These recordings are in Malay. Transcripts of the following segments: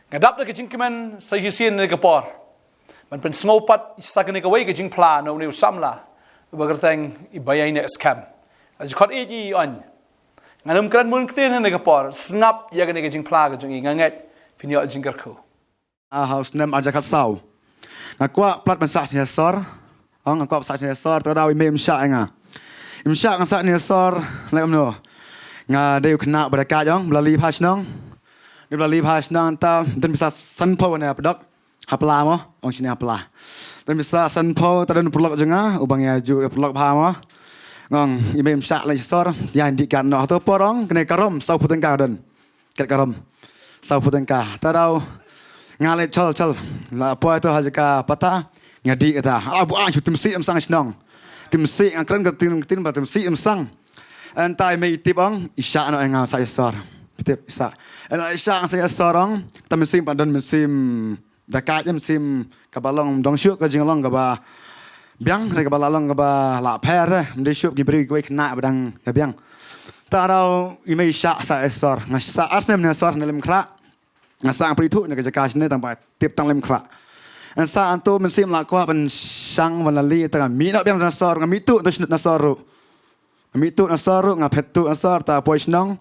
Ngadap na kajing kiman sa hisin na kapor. Man pen snowpat sa kani kaway kajing pla no niu samla. Bagartang ibayay na scam. Ajkot iji on. Nganum kran mun ktin na kapor. Snap ya kani kajing pla kajing nganget pinyo ajing garku. Haus nem ajakat sau. Ngakwa plat man sa ni sor. Ang ngakwa sa ni sor to daw imem sya nga. Im sya nga sa ni sor lekam no. Nga deu kena beraka jong melalui pas nong. Melalui pas nong ta dan bisa sanpo na pedok. Hapla mo ong sini hapla. Dan bisa sanpo ta dan perlok jenga ubang ya ju perlok pha mo. Ngong imem sya lai sor ya indikan no to porong kena karom sau puteng ka dan. Ket karom. Sau puteng ka. Ta daw ngalai chol la po to hajaka pata ngadi kata abu an chu timsi am sang snong timsi ang kran ka tin ba timsi am sang antai me tipong isya no nga sa isor tip isa ana isya ang sa isorong tamsim pandon mesim dakat mesim kabalong dong syuk ka jinglong ka ba biang re ka balalong ka ba la pher mde syuk gibri ko kena badang ka biang ta raw ime isya sa isor ngasa arsnem ne isor nelem kra ngasa ang pritu ne ka jakas ne tampa tip tang lem kra an sa anto mesim la ko ban sang wanali ta mi no biang nasor ngami tu nasoru mitu nasaru ngaphetu asar ta poisnong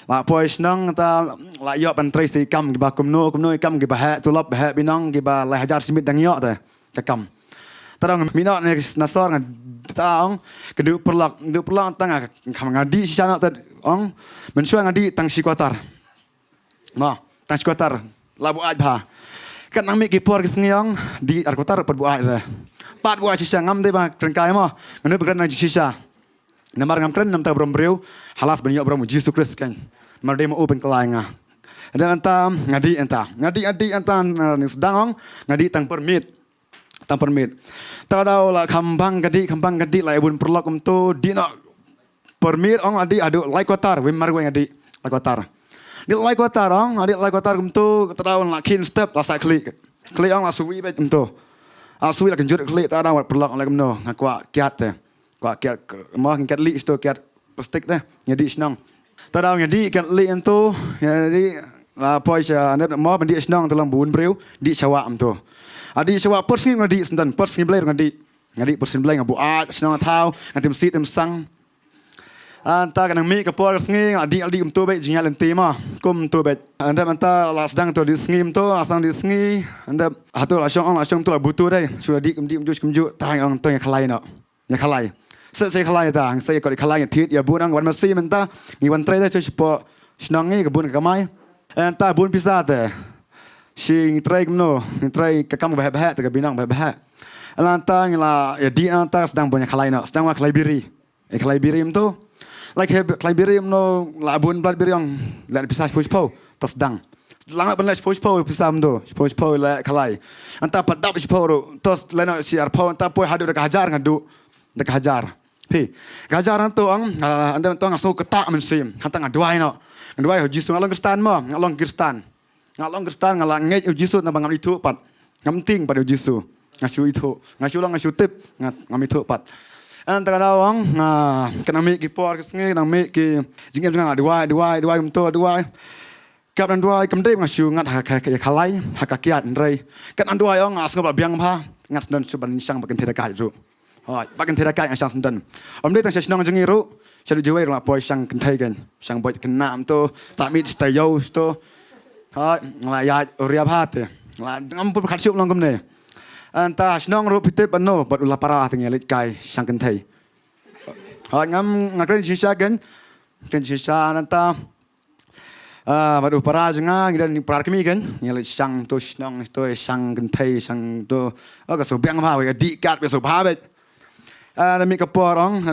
la poisnong ta la yo ban tracy kam gi ba kumno kam gi ba ha tulap ba binong gi ba la hajar simit dang yo ta kam tarang minot ne nasor ng taong kedu perlak tang kam ngadi si chana ta ong mensua ngadi tang sikwatar ma tang sikwatar labu aj ba kan nang mi gi por gi sngiong di arkotar pat bu aj ra pat bu aj si ngam de ba krengkai mo ngene begran nang sisa namar ngam kren nam ta brom breu halas banyo brom Jesus Christ kan mar demo open kelanga dan anta ngadi anta ni sedang ngadi tang permit ta daw la kambang gadi la ibun perlok tu di no permit ong adi adu like kotar wim mar ngadi like kotar di like kotar ong adi like kotar tu ta daw la kin step la sa klik ong la suwi bet tu suwi la kenjut klik ta daw perlok la no ngakwa kiat te kwa kiat mo kiat li sto kiat plastik teh nyadi snong tadaw nyadi kiat li entu nyadi la poisa ane mo bandi snong telang bun breu di chawa am tu adi chawa persin ngadi sendan persin blai ngadi persin blai ngabu a snong thau ngatim sit em sang anta kanang mi ka por sngi adi tu be jinyal ente ma kum tu be anda manta la sedang tu di sngi tu asang di sngi anda hatu la syong tu la butu dai sudah di kemju tang ong tu yang khalai no yang khalai saya kalai dah, saya kalau kalai tiit ya bunang wan masih mentah, ni wan tray dah cuci senangi kebun kamai, entah bun pisah teh, si tray kemno, tray kekam bahaya teh binang bahaya, entah ngila ya di entah sedang punya kalai nak, sedang wak kalai biri tu, like kalai biri no la bun plat biri yang la pisah push-po, tas sedang. Langat penlas push-po pisah push-po la kalai, entah padap push-po tu, tas lena si arpo entah poi hadu dekat hajar ngadu, dekat hajar. Pi, gajaran tu anda tu ngaso ketak mensim, hantang aduai no, aduai Yesus ngalong Kristan ngalang ngai Yesus na bangam itu pat, ngamting pada Yesus, ngasu itu, ngasu tip, ngam itu pat. Antara dawang, kena mi ki por kesngi, nang mi ki jingem jangan aduai untuk aduai. Kap dan duai kemdem ngasu ngat kalai, hakakiat ndrai. Kan aduai ngas ngabak biang pa, ngat dan suban nisang bagian tidak kaju. Bagian tidak kaya sang sendan. Dia tang senang jengiru, cari jual lah boy sang kentai kan, sang boy kena tu, samit stayau tu, ngelayat uriap hati, ngampun katsiup langkum ni. Entah senang ru pitip anu, buat ulah parah tinggal lit kai sang kentai. Ngakren sisa kan, nanta, buat parah jenga, kita ni parah kami kan, ngelit sang tu senang tu sang kentai sang tu, kesubiang apa, dikat kesubahabet. Nami kaporong,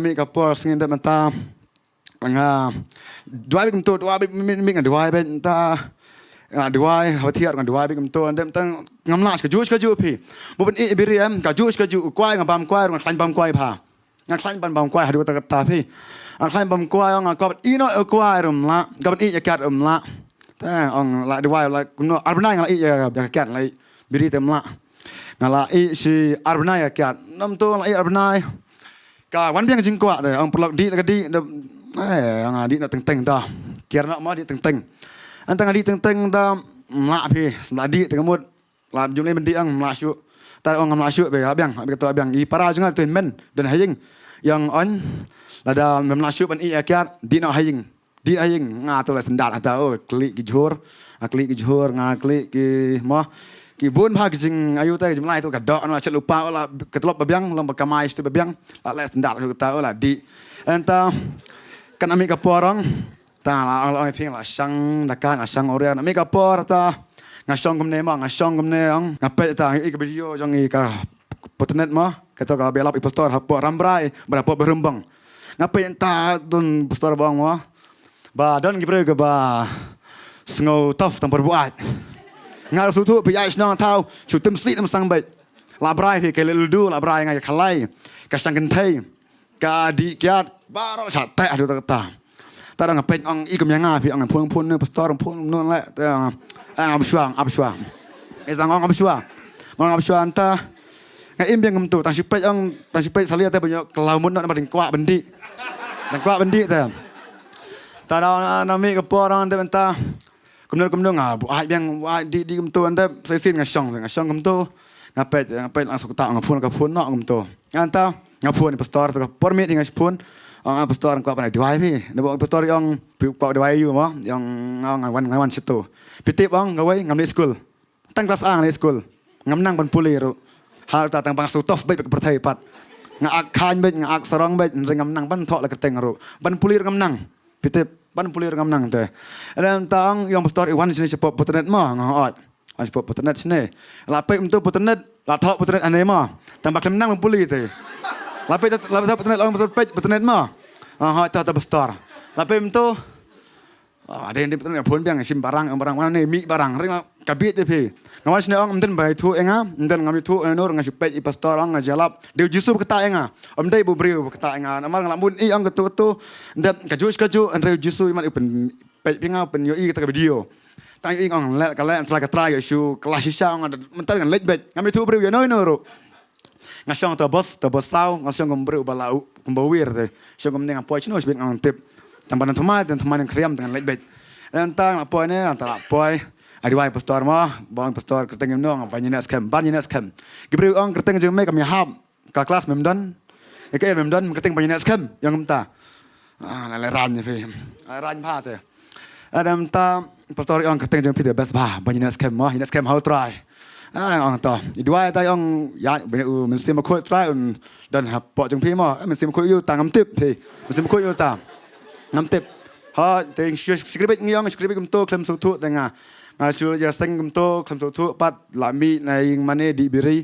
sengit mata, dua bik untuk dua bik ming dua bik entah, dua hotiar dengan dua bik untuk anda tentang ngamlas kaju pi, bukan ibiriam kaju kuai ngabam kuai dengan kain bam kuai pa, ngaklain bam kuai hadu kata pi, ngaklain bam kuai orang kabat ino kuai rumla, kabat i jakat rumla, orang la dua la kuno arbana ngala i jakat la biri temla, ngala i si arbana jakat, nam tu la i arbana. Wan biang jingkwa deh, orang perlak di lagi ang di nak teng dah, kira nak mau di teng. Antang di teng dah melak pi meladi tengamut la jumlah bendi ang melasyu ta orang melasyu be abiang kata abiang I para jangan tu men dan haying yang on lada melasyu ban I akyat di nak haying nga tu la sendat ata oh klik ki jhur nga klik ki mo ki bun pha jing ayu ta jumlah tu kadok la chat lupa la ketolop abiang long bakamai tu abiang la sendat tu ta la di enta kan amik kaporong ta la ping la sang dakan sang orian amik kapor ta ngasong kumne ma ngasong kumne ang ngapet ta I video jong I ka potenet ma kata ka belap I pastor hapo rambrai berapa berembang ngapet ta don pastor bang ma ba don gibre ke ba sngo tof tam perbuat ngar sutu pi ais nang tau chutem si tam sang bai la brai pi ke leldu la brai ngai khalai ka sang kentai ka di kiat baro chat ta adu ta ta ngapet ang I kum yang pi ang phun ne pastor phun non la ta ab shuang ezang ang ab shuang ta ngai im biang ngam tu tang sipet salia ta banyak kelamun nak bading kwa bendi ta ta da nami ka porang de benta kumno nga bu ai biang wa di ngam tu anda sesin ngasong ngam tu ngapet langsung ta ngapun nak ngam tu anta ngapun pastor tu permit ngapun ang pastor ko pa na diwai pi nabo pastor yang ko diwai yu mo yang ngawan situ pitip ang gawai ngam ni school tang kelas ang ni school ngam nang ban puli ru hal ta tang bang sutof bai ka perthai pat nga ak khan bai nga ak sarong bai ngam nang ban thok la ka teng ru ban puli ngam nang pitip ban puli ngam nang te dan tang yang pastor iwan sini sepop potenet ma ngaot an sepop potenet sini la pai untuk potenet la thok potenet ane ma tang bak nang ban puli te lapet potenet orang potenet ma ha ta pastor lapet tu ada yang potenet phun biang sim barang mana ni mi barang ring kabit te pi ngawas ne ong mden bai thu enga mden ngami thu no ngang sipet I pastor ong ngajalap de Yusuf kata enga dai bu briu kata enga namal ngalamun I ong ketu ndem kaju andre Yusuf iman pen pe pinga pen yo I kata video tang I ong le kala antara katra Yesu kelas sisa ong mental ngan lek bet ngami thu briu yo no ro ngasong to bos sau ngasong gombreu balau kumbawir te song gomne ngapoi chino sibet ngang tip tambanan teman kriam dengan lek bet dan tang apoi ne antara apoi adiwai pastor ma bang pastor kerteng no banyak scam gibreu ong kerteng jeng me kami hab ka kelas memdan ke memdan kerteng banyak scam yang mta la ran ni fe ran pha te adam ta pastor ong kerteng jeng pite best ba banyak scam ma ina scam how try ong to idwai ta ong ya mensim ko try dan hapo jeng pi ma mensim ko yu tang ngam tip pe mensim ko yu ta ngam tip ha te skribet ngiong skribet kum to klem sutu tenga ngasul ya seng kum to klem sutu pat lami nai mane di biri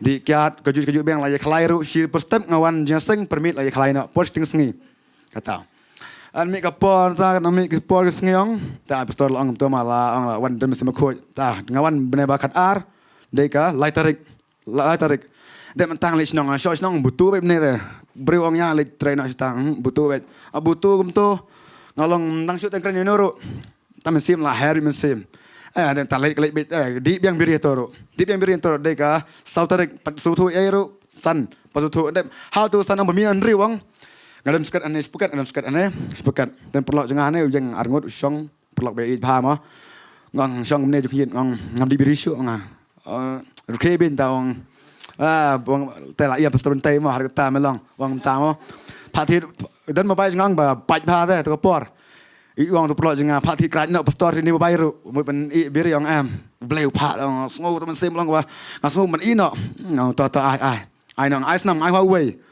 di kiat kaju beng la ya khlai ru si per step ngawan ya seng permit la ya khlai na post ting sengi kata an mi ka por ta nami ki por sengiong ta pastor ong to mala ong la wan dem sem ko ta ngawan bene bakat ar deka laitarik dem tang le snong a snong butu be ne te breu ong ya le train a tang butu be a butu kum to ngalong nang shoot tengkran noro ta men sim la hari men sim den ta le be di biang biri toro deka sautarik pasutu ero san pasutu dem how to san ong mi an riwang ngadam skat ane spukat dan perlok jengah ne jeng arngot usong perlok be pha ma ngang song ne jukhin ngam di biri shu nga ruke bin taong bong tela ia pastor bentai ma har ta melong wang ta mo phathi dan ma bai ngang ba paj pha te to por I wang to perlok jengah phathi kraj no pastor ni ma bai ru mu ben I biri yang am bleu pha long sngo to man sim long wa sngo man I no to ai nang ai snam ai wa wei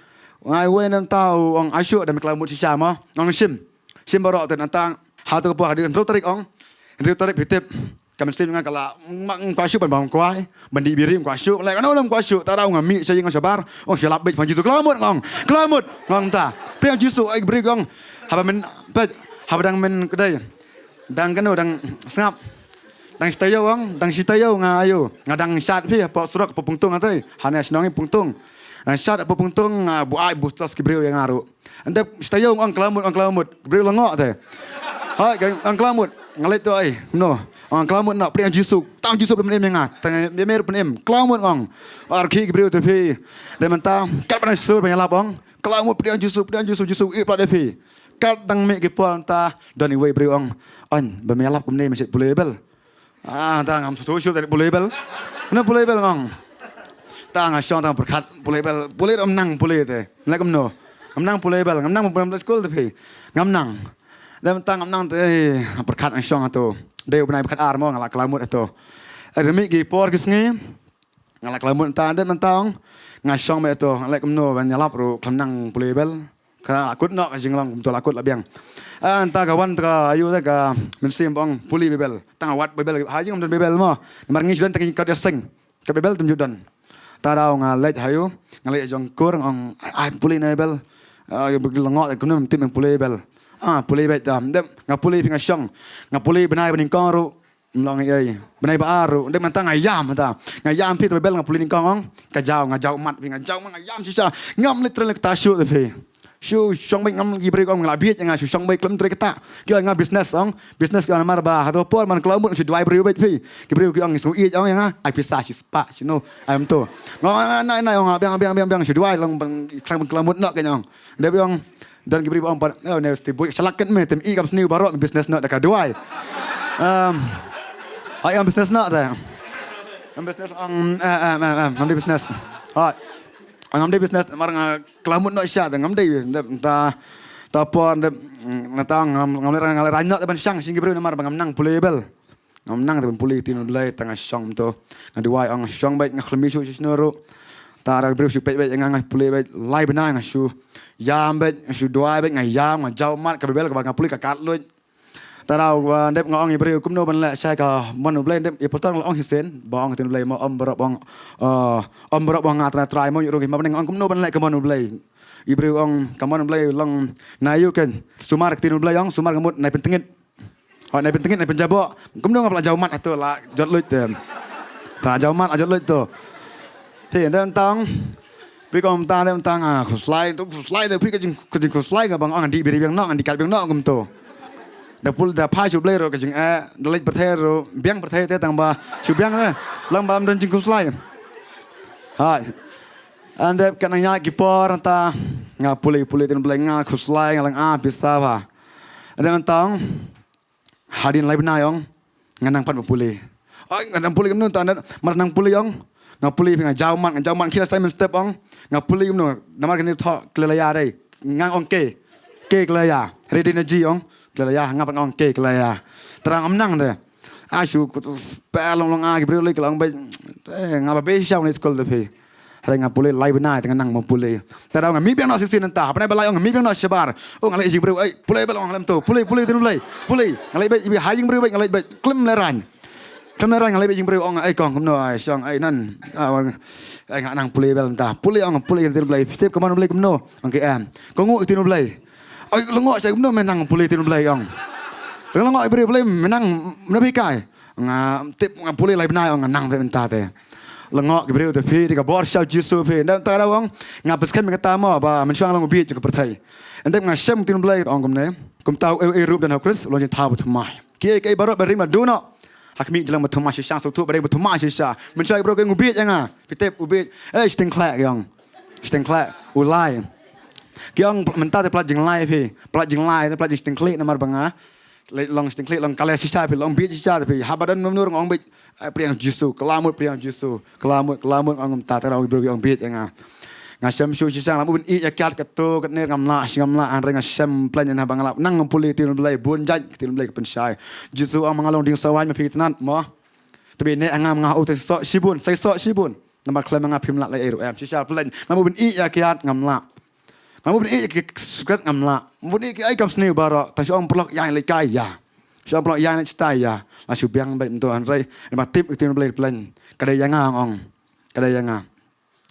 ngai wen nam tau ong asyu dam klamut sisa ma ong sim baro ten antang ha to po hadin ro tarik pitip kam sim nga kala mang kwasyu ban bang kwai bandi biri kwasyu le ano lam kwasyu ta rau ngami saying sabar ong silap bit panjitu klamut ngong ta priam jisu ai bri gong haba men habadang men kedai dang kanu dang sngap dang sitayo nga ayo ngadang sat phi po surak po pungtung atai hanes nongi pungtung sat apa pungtung buai bustas kibreu yang ngaru anda sitayo ang kelamut kibreu langok te ha ang kelamut ngalet tu ai no ang kelamut nak priang jisu tang jisu ben em nga tang mer ben em kelamut ang arki kibreu te phi de manta kat pan sur ben lap ang kelamut priang jisu I plat de phi kat dang me ki pol ta doni wei breu ang on ben lap kum ne masjid pulebel tang am tu shoot dari boleh bel. Mana boleh bel ngong. Tang asyong tang berkat boleh bel. Boleh nang boleh te. Lek amno. Nang boleh bel. Nang dalam sekolah tapi nang. Dan tang nang te berkat asyong atau. Dia benai berkat armo ngalak kelamut atau. Demi gi por kisngi. Ngalak kelamut ta dan mentang. Ngasyong me atau lek amno ban nyalap ru nang boleh bel. Ka akut nak jinglang betul akut labiang. Anta kawan tra ayu ta ka mensim bang puli bebel. Tang wat bebel hajing amdan bebel mo. Mar ngi judan tak ka sing. Ka bebel tum judan. Ta daw nga lej hayu ngalej jong kur ngong ai puli na bebel. Ngok ka num tim puli bebel. Puli bet dam dem nga puli pinga syong. Nga puli benai bening kong ru. Mlong ai benai ba aru dem mantang ayam ta. Ngayam pi bebel nga puli ning kong ka jaw nga jaw mat pinga jaw ngayam sisa ngam literal ta syu te. Shu syong baik ngam gibri kong nglabiet nga shu syong baik klem tre kata kyo nga business ong business kyo mar ba hato por man klaumut shu dwai bri baik fi gibri kyo ang su i ong nga ai pisa shi spa you know am to ngong na ong biang shu dwai long klaumut nok kanyong de biang dan gibri ong par ne sti boy salaket me tem i kam sniu barok business nok ka dwai ai am business nok ta am business am business hai ngam de business marang kelamut nak syak ngam de ta pon de natang ngam le ranyak ban syang sing gibru mar ngam nang pulebel ngam nang de puli tin blai tang syang to ngadi wai ang syang baik ngaklemi su snoro ta ra bru su pet baik ngang pulebel lai bena ngasu yam baik su doi baik ngayam ngajau mat ka bebel ka ngapuli ka kat luj ta raw de ngong gibru kumno ban la sai ka mon blai de potong ong hisen bong tin blai mo om berop bong ngatra try mo ru ma ngong kumno ban la ka mon blai Ibreu ong kamon blai long nayu ken sumar tin blai ong sumar ngamut nai pentengit nai pentengit nai penjabok kumno ngapla jaumat atu la jot luj tem ta jaumat ajot luj to thì dan tang pi kom ta dan tang khuslai de pi ka jing khuslai ka bang ong di biri biang nok andi kat biang nok kum to da pul da phai chu blai ro ka jing da lejประเทศ ro biang ประเทศte tang ba chu biang le lang ba am dan jing khuslai hai anda kan nya gipor ta nga puli tin blai nga khuslai ngalang bisa ba dan tang hadin lai benayong nganang pat puli nganang puli kum ta mar nang puli ong nga puli nga jauman kila Simon step ong nga puli no namar kan tho klelaya dai ngang ong ke klelaya ready energy ong klelaya ngap ong ke klelaya terang amnang de asu pelong gi breu lang bai ngapa be shau ni school de pe hari nga puli lai benai tengah nang mo puli terang nga mi biang no sisin ta apa belai ong mi biang no sebar ong ngalai jing breu puli belong lem to puli tin puli ngalai bai bi hai jing breu bai ngalai bai klem leran kamera ngalai jing breu ong ai kong kumno ai syang ai nan ai ngak nang puli bel entah puli ong puli tin blai step kamon blai kumno ong ke am kongu tin blai ai lengo sai kumno menang puli tin blai ong lengo ai breu blai menang nabi kai nga tip nga puli lai benai ong nang ve entah te lengo breu te fi di ka bor shau jisu fi dan ta rawong nga peskan kata mo ba men syang lang ubi ke perthai endem nga syam tin blai ong kumne kum tau e rup dan hakris lo jin thabu thmai ke barot berim la duno hakmi jelang bertemu syang suatu pada bertemu syang mencari bro keng ubit jangan fitep ubit sting klak yang sting klak ulai yang mentah te pelajang lai pi pelajang lai te pelajang sting klak namar banga long sting klak long kalah sisa pi long bit sisa pi habadan menur ngong bit priang jisu kelamut kelamut ngom ta te rawi bro yang bit jangan ngasem syu sisa lamu ben i yakat ketu ket ner ngamla an reng ngasem plan na bangalap nang puli tin blai bun jaj tin blai pensai jisu ang mangalong ding sawan ma pitnat mo tabi ne angam nga utai so sibun sai so sibun nama klem nga phim la lai ero am sisa plan lamu ben i yakat ngamla lamu ben i yakat ngamla bun i ai kam sniu baro ta syong plok yang lai kai ya syong plok yang lai stai ya la syu biang bai to an rei ma tip tin blai plan kadai yang ong kadai yang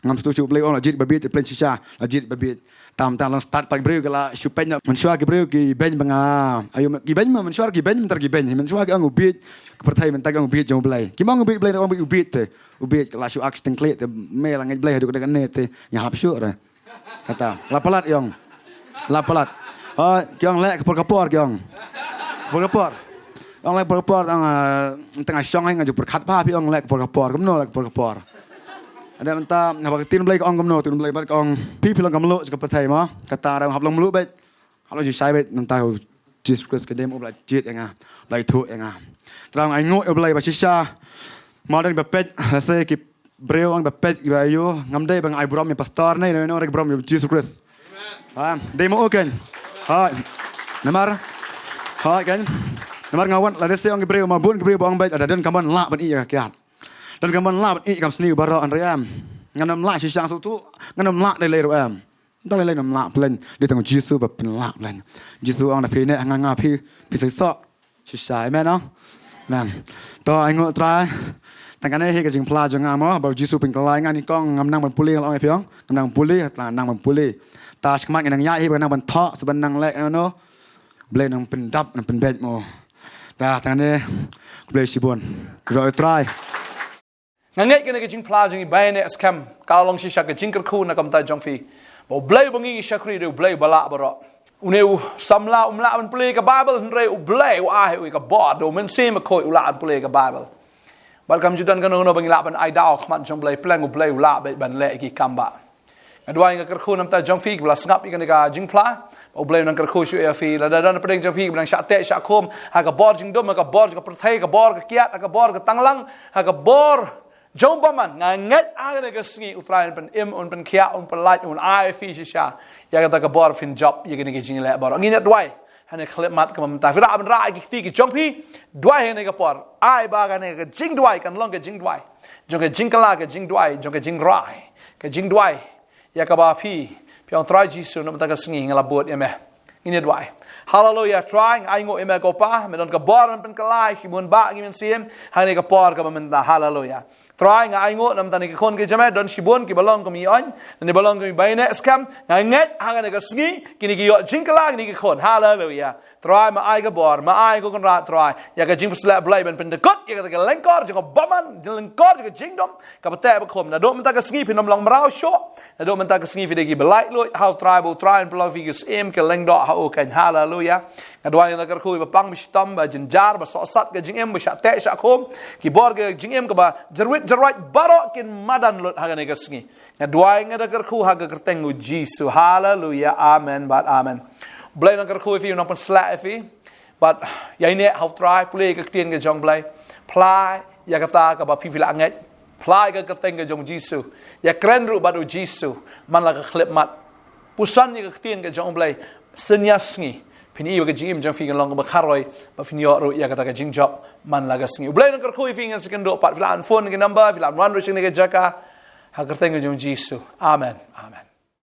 ngam setuju blai ong lajit babit plan sisa lajit babit tam lang start pag breu kala supaya mensyuar ki breu ki ben banga ayo ki ben mensyuar ki ben mentar ki ben mensyuar ki ang ubit pertai mentag ang ubit jong blai ki mang ubit blai ong ubit te ubit kala su ak steng klet te me lang blai hadu ka net te nya hap syur kata lapalat yong lapalat ki ong lek kapor ki ong kapor ong lek kapor ang tengah syong ang ju berkat pa pi ong lek kapor kumno lek kapor ada mentah nak tin blai ong kumno tin blai bat ong pi lang kamlo ka pathai ma kata ra hap long mlu bet halo ju sai bet mentah Jesus Christ ke dem blai jit yang blai thu yang Terang aingo oblay basisha. Modern bepet saya ki breu ang bepet ibayo ngamdai bang ai brom ya pastor nei no rek brom Jesus Christ. Ha, demo oken. Ha. Namar. Ha kan. Namar ngawan la dese ang breu mabun breu bang bet ada dan kaman la ban iya kiat. Dan kaman la ban i kam sniu baro an riam. Nganam la sisang su tu nganam la dai le ro am. Tang le nam la plen di tang Jesus ba pen la plen. Jesus ang na phi ne nga phi sai so sisai men no. Man. To aingo try แต่กันให้กับจิงพลาจังงามบ่จิสุเป็นกลายงานนี่ก้องงำนางบนปุลีเอาไงพี่น้องงำนางปุลีตานางบนปุลีตาสมัครนางยาที่เป็นนางบนเทาะสบันนางเล็กเนาะเบลนางเป็นดับนางเป็นเบ็ดโมแต่กันนี้เบลชิบุนรอยตรายงานเงี้ยกันกับจิงพลาจังอีใบเนี่ยสแคมกาลงชิชากับจิงกระคูนนะกำตาจงฟีบ่เบลบังอีชักรีดูเบลบลาบรออุเนวสัมลามันปุลีกับไบเบิลเรอุเบลอาเหวกับบอดดูมันซีมาโคยอุลาอันปุลีกับไบเบิลบัดคำจุดนั้นก็โน้นบางอย่างเป็นไอดอลขมันจงเบลย์แปลงอุเบลย์ละเป็นเละกี่คำบ่าด้วยงั้นกระคูน้ำตาจงฟีกเวลาสงับอีกนี่ก็จิงพลาอุเบลย์นั่นกระคูช่วยฟีแล้วดันประเด็นจงฟีกเป็นชาเตะชาคมหากบอร์จิงดมหากบอร์กับประเทศกับบอร์กับเกียรติหากบอร์กับตังลังหากบอร์จงประมันงานเงี้ยอะไรก็สิ่งอุตรายเป็นเอ็มอุนเป็นเขียอุนเป็นไลท์อุนไอฟีชิชาอยากจะกับบอร์ฟินจ็อบอยากจะจิงเละบอร์งี้เนี่ยด้วยให้ในคลิปมัดกับมันตาฟิราเป็นรายกี่ตีกี่จงพี่ด้วยให้ในกระปอร์ไอ้บ้ากันในกระจิงด้วยกันลองกระจิงด้วยจงกระจิงกลากระจิงด้วยจงกระจิงร้ายกระจิงด้วยอยากกับบ้าพี่องตรายจีสุนมันตากระสิงห์ละบวชเอ็มอินเดียด้วยฮาเลลูยา trying ไอ้งูเอ็มก็ป้าไม่ต้องกระบอร์มันเป็นกลายขี้บุญบ้าขี้มันเสียมให้ในกระปอร์กับมันตาฮาเลลูยาtry ไอ้งูน้ำตาในกระคนกิจไม่โดนชิบุนกิบลองก็มีอันในบลองก็มีใบเนสแคมไอ้เงี้ยหางในกระสิงห์กินกิโยจิงกลากินกิคนฮาเลลูยาtry มาไอ้กระบอร์มาไอ้ก็คนรัก try อยากจะจิงสลับไล่เป็นตะกุดอยากจะเล่นกอร์จะก็บ้ามันจะเล่นกอร์จะก็จิงดมกับแต่ประคมนะโดมันตากระสิงห์พี่น้องลองมาเล่าโชว์นะโดมันตากระสิงห์พี่ได้กี่ไล่ลุย how try บุ try เป็นพลังฟิกส์เอ็มกับเล่นดอก how กันฮาเลลูยากันด้วยนักกระคุยแบบปังมิสตัมแบบจินจาร์แบบสอสัตกับจิงเอ็มแบบชาเตะชาคมกี่บอร์กับจิงเอ็มกับแบบจรวิตจรวิตบาร์กินมาดันลุดหางในกระสิงห์กันด้วยนักกระคุยหางกระเตงอุจิสุฮาเลลูยาอาเมนบัดอาเมนเบลนักกระคุยพี่น้องเป็นสละพี่but ยายเนี่ยเขาตรายพลีกับเตียนกับจงเบลย์พลายอยากตากับพี่พิลาเงยพลายกับกระเตงกับจงจิสุอยากเกรนรูบัดอุจิสุมันละกับเคล็ดมัดผู้สันอยากเตียนกับจงเบลย์สัญญาสงีพินีกับจิงอิมจงฟิงกันลองกับคารอยแบบพินีอรุอยากตากับจิงจ็อบมันละกับสงีเบลย์นักกระคุยฟิงกันสกันโดปัดพิลาอันโฟนกันนัมเบอร์พิลาอันรันรูชิงกับจักรหากกระเตงกับจงจิสุอาเมนอาเมน